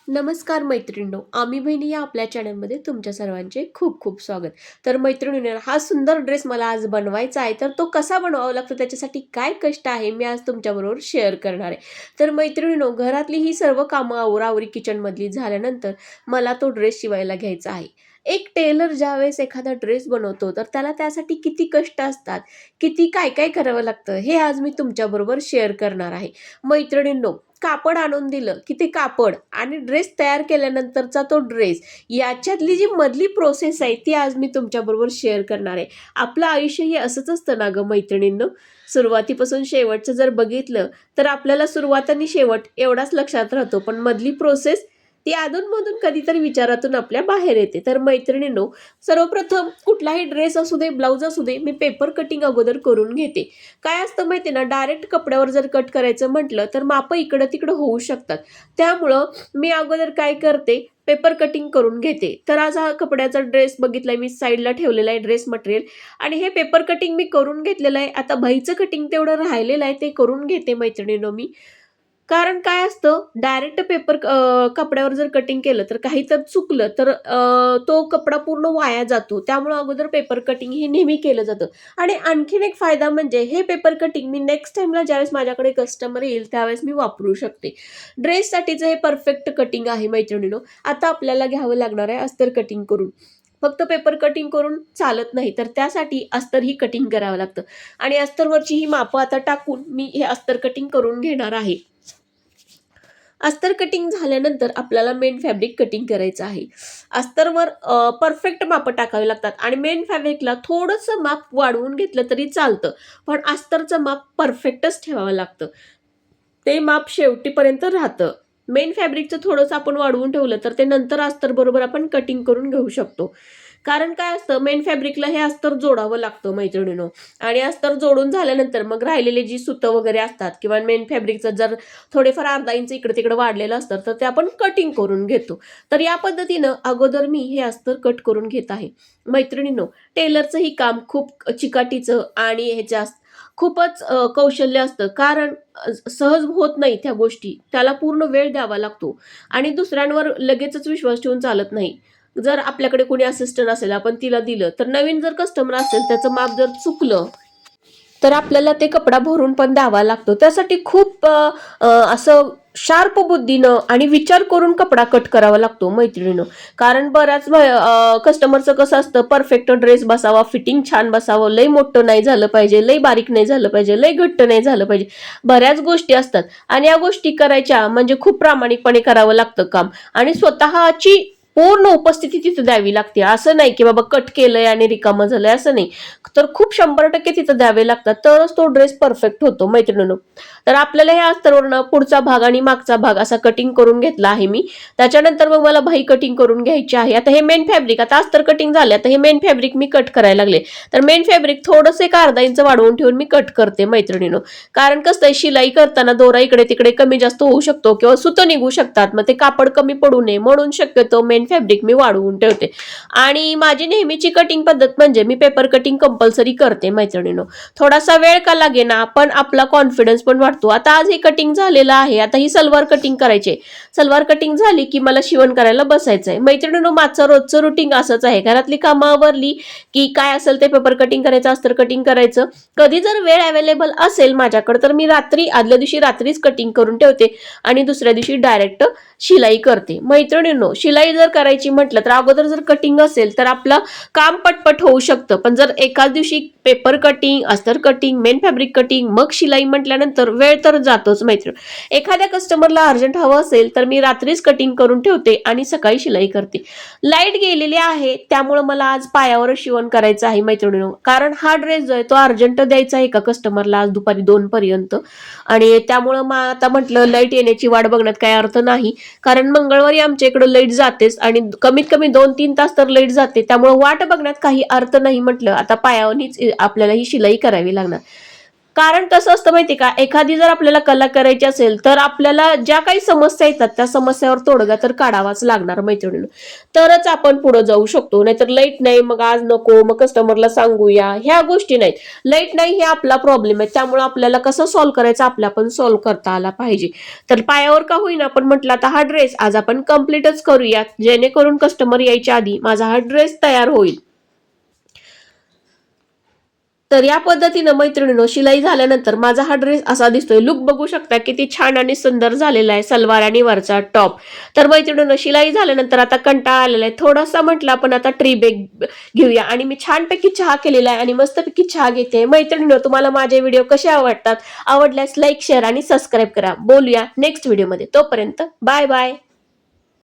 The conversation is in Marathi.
नमस्कार मैत्रिणींनो, आम्ही बहिणी या आपल्या चॅनलमध्ये तुमच्या सर्वांचे खूप खूप स्वागत. तर मैत्रिणींनो, हा सुंदर ड्रेस मला आज बनवायचा आहे. तर तो कसा बनवावा लागतो, त्याच्यासाठी काय कष्ट आहे, मी आज तुमच्याबरोबर शेअर करणार आहे. तर मैत्रिणींनो, घरातली ही सर्व कामं आवराआवरी किचनमधली झाल्यानंतर मला तो ड्रेस शिवायला घ्यायचा आहे. एक टेलर ज्यावेळेस एखादा ड्रेस बनवतो, तर त्याला त्यासाठी किती कष्ट असतात, किती काय काय करावं लागतं, हे आज मी तुमच्याबरोबर शेअर करणार आहे. मैत्रिणींनो, कापड आणून दिलं की ते कापड आणि ड्रेस तयार केल्यानंतरचा तो ड्रेस याच्यातली जी मधली प्रोसेस आहे ती आज मी तुमच्याबरोबर शेअर करणार आहे. आपलं आयुष्य हे असंच असतं ना गं मैत्रिणींनो. सुरुवातीपासून शेवटचं जर बघितलं तर आपल्याला सुरुवात आणि शेवट एवढाच लक्षात राहतो, पण मधली प्रोसेस ती अधूनमधून कधीतरी विचारातून आपल्या बाहेर येते. तर मैत्रिणींनो, सर्वप्रथम कुठलाही ड्रेस असू दे, ब्लाऊज असू दे, मी पेपर कटिंग अगोदर करून घेते. काय असतं माहिती ना, डायरेक्ट कपड्यावर जर कट करायचं म्हटलं तर मापं इकडं तिकडं होऊ शकतात. त्यामुळं मी अगोदर काय करते, पेपर कटिंग करून घेते. तर आज हा कपड्याचा ड्रेस बघितलाय मी, साईडला ठेवलेला आहे ड्रेस मटेरियल आणि हे पेपर कटिंग मी करून घेतलेलं आहे. आता बाहीचं कटिंग तेवढं राहिलेलं आहे, ते करून घेते मैत्रिणींनो मी. कारण काय असतं, डायरेक्ट पेपर कपड्यावर जर कटिंग केलं तर काही तर चुकलं तर तो कपडा पूर्ण वाया जातो. त्यामुळं अगोदर पेपर कटिंग हे नेहमी केलं जातं. आणि आणखीन एक फायदा म्हणजे हे पेपर कटिंग मी नेक्स्ट टाईमला ज्यावेळेस माझ्याकडे कस्टमर येईल त्यावेळेस मी वापरू शकते. ड्रेससाठीचं हे परफेक्ट कटिंग आहे मैत्रिणींनो. आता आपल्याला घ्यावं लागणार आहे अस्तर कटिंग करून. फक्त पेपर कटिंग करून चालत नाही, तर त्यासाठी अस्तरही कटिंग करावं लागतं. आणि अस्तरवरची ही मापं आता टाकून मी हे अस्तर कटिंग करून घेणार आहे. अस्तर कटिंग झाल्यानंतर आपल्याला मेन फॅब्रिक कटिंग करायचं आहे. अस्तरवर परफेक्ट मापं टाकावी लागतात आणि मेन फॅब्रिकला थोडंसं माप वाढवून घेतलं तरी चालतं. पण अस्तरचं माप परफेक्टच ठेवावं लागतं. ते माप शेवटीपर्यंत राहतं. मेन फॅब्रिकचं थोडंसं आपण वाढवून ठेवलं तर ते नंतर अस्तर बरोबर आपण कटिंग करून घेऊ शकतो. कारण काय असतं, मेन फॅब्रिकला हे अस्तर जोडावं लागतं मैत्रिणींनो. आणि अस्तर जोडून झाल्यानंतर मग राहिलेले जी सुतं वगैरे असतात किंवा मेन फॅब्रिकचं जर थोडेफार अर्धा इंच इकडे-तिकडे वाढलेलं असतं, तर ते आपण कटिंग करून घेतो. तर या पद्धतीनं अगोदर मी हे अस्तर कट करून घेत आहे. मैत्रिणींनो, टेलरचंही काम खूप चिकाटीचं आणि खूपच कौशल्य असतं. कारण सहज होत नाही त्या गोष्टी. त्याला पूर्ण वेळ द्यावा लागतो आणि दुसऱ्यांवर लगेचच विश्वास ठेवून चालत नाही. जर आपल्याकडे कोणी असिस्टंट असेल, आपण तिला दिलं, तर नवीन जर कस्टमर असेल, त्याचं माप जर चुकलं, तर आपल्याला ते कपडा भरून पण द्यावा लागतो. त्यासाठी खूप असं शार्प बुद्धीनं आणि विचार करून कपडा कट करावा लागतो मैत्रिणींनो. कारण बऱ्याच कस्टमरचं कसं असतं, परफेक्ट ड्रेस बसावा, फिटिंग छान बसावं, लई मोठं नाही झालं पाहिजे, लई बारीक नाही झालं पाहिजे, लई घट्ट नाही झालं पाहिजे. बऱ्याच गोष्टी असतात आणि या गोष्टी करायच्या म्हणजे खूप प्रामाणिकपणे करावं लागतं काम आणि स्वतःची पूर्ण उपस्थिती तिथं द्यावी लागते. असं नाही की बाबा कट केलंय आणि रिकामं झालंय, असं नाही. तर खूप 100% तिथं द्यावे लागतात, तरच तो ड्रेस परफेक्ट होतो मैत्रिणींनो. तर आपल्याला ह्या अस्तरवरनं पुढचा भाग आणि मागचा भाग असा कटिंग करून घेतला आहे मी. त्याच्यानंतर मग मला बाही कटिंग करून घ्यायची आहे. आता हे मेन फॅब्रिक, आता अस्तर कटिंग झाले, आता हे मेन फॅब्रिक मी कट करायला लागले. तर मेन फॅब्रिक थोडंसं एक अर्धा इंच वाढवून ठेवून मी कट करते मैत्रिणींनो. कारण कसं आहे, शिलाई करताना दोरा इकडे तिकडे कमी जास्त होऊ शकतो किंवा सुतं निघू शकतात, मग ते कापड कमी पडू नये म्हणून शक्यतो मेन फॅब्रिक मी वाढवून ठेवते. आणि माझी नेहमीची कटिंग पद्धत म्हणजे मी पेपर कटिंग कंपल्सरी करते मैत्रिणींनो. थोडासा वेळ का लागेना, पण आपला कॉन्फिडन्स पण वाढतो. आता आज हे कटिंग झालेलं आहे, आता ही सलवार कटिंग करायची आहे. सलवार कटिंग झाली की मला शिवण करायला बसायचं आहे. मैत्रिणींनो, माझं रोजचं रुटीन असंच आहे. घरातली कामं आवरली की काय असेल ते पेपर कटिंग करायचं, अस्तर कटिंग करायचं. कधी जर वेळ अवेलेबल असेल माझ्याकडे, तर मी आदल्या दिवशी रात्रीच कटिंग करून ठेवते आणि दुसऱ्या दिवशी डायरेक्ट शिलाई करते. मैत्रिणींनो, शिलाई जर करायची म्हटलं तर अगोदर जर कटिंग असेल तर आपलं काम पटपट होऊ शकतं. पण जर एकाच दिवशी पेपर कटिंग, अस्तर कटिंग, मेन फॅब्रिक कटिंग, मग शिलाई म्हटल्यानंतर वेळ तर जातोच मैत्रीण. एखाद्या कस्टमरला अर्जंट हवं असेल तर मी रात्रीच कटिंग करून ठेवते आणि सकाळी शिलाई करते. लाईट गेलेली आहे, त्यामुळे मला आज पायावर शिवण करायचं आहे मैत्रिणींनो. कारण हा ड्रेस जो आहे तो अर्जंट द्यायचा आहे एका कस्टमरला आज दुपारी 2 पर्यंत. आणि त्यामुळं मग आता म्हटलं लाईट येण्याची वाट बघण्यात काही अर्थ नाही. कारण मंगळवारी आमच्या इकडं लाईट जातेच आणि कमीत कमी 2-3 तास तर लाईट जाते. त्यामुळे वाट बघण्यात काही अर्थ नाही म्हटलं. आता पायावरच आपल्याला ही शिलाई करावी लागणार. कारण कसं असतं माहिती का, एखादी जर आपल्याला कला करायची असेल तर आपल्याला ज्या काही समस्या येतात त्या समस्यावर तोडगा तर काढावाच लागणार मैत्रिणींनो, तरच आपण पुढे जाऊ शकतो. नाहीतर लाईट नाही मग आज नको, मग कस्टमरला सांगूया, ह्या गोष्टी नाहीत. लाईट नाही हे आपला प्रॉब्लेम आहे, त्यामुळे आपल्याला कसं सॉल्व्ह करायचं आपल्या पण सॉल्व्ह करता आला पाहिजे. तर पायावर का होईना आपण म्हटलं आता हा ड्रेस आज आपण कम्प्लीटच करूया, जेणेकरून कस्टमर यायच्या आधी माझा हा ड्रेस तयार होईल. तर या पद्धतीनं मैत्रिणींनो शिलाई झाल्यानंतर माझा हा ड्रेस असा दिसतोय. लुक बघू शकता किती छान आणि सुंदर झालेला आहे, सलवार आणि वरचा टॉप. तर मैत्रिणींनो शिलाई झाल्यानंतर आता कंटाळा आलेला आहे, थोडासा म्हटलं आपण आता ट्री ब्रेक घेऊया आणि मी छानपैकी चहा केलेला आहे आणि मस्तपैकी चहा घेते. मैत्रिणींनो तुम्हाला माझे व्हिडिओ कसे आवडतात, आवडल्यास लाईक शेअर आणि सबस्क्राईब करा. बोलूया नेक्स्ट व्हिडिओमध्ये, तोपर्यंत बाय बाय.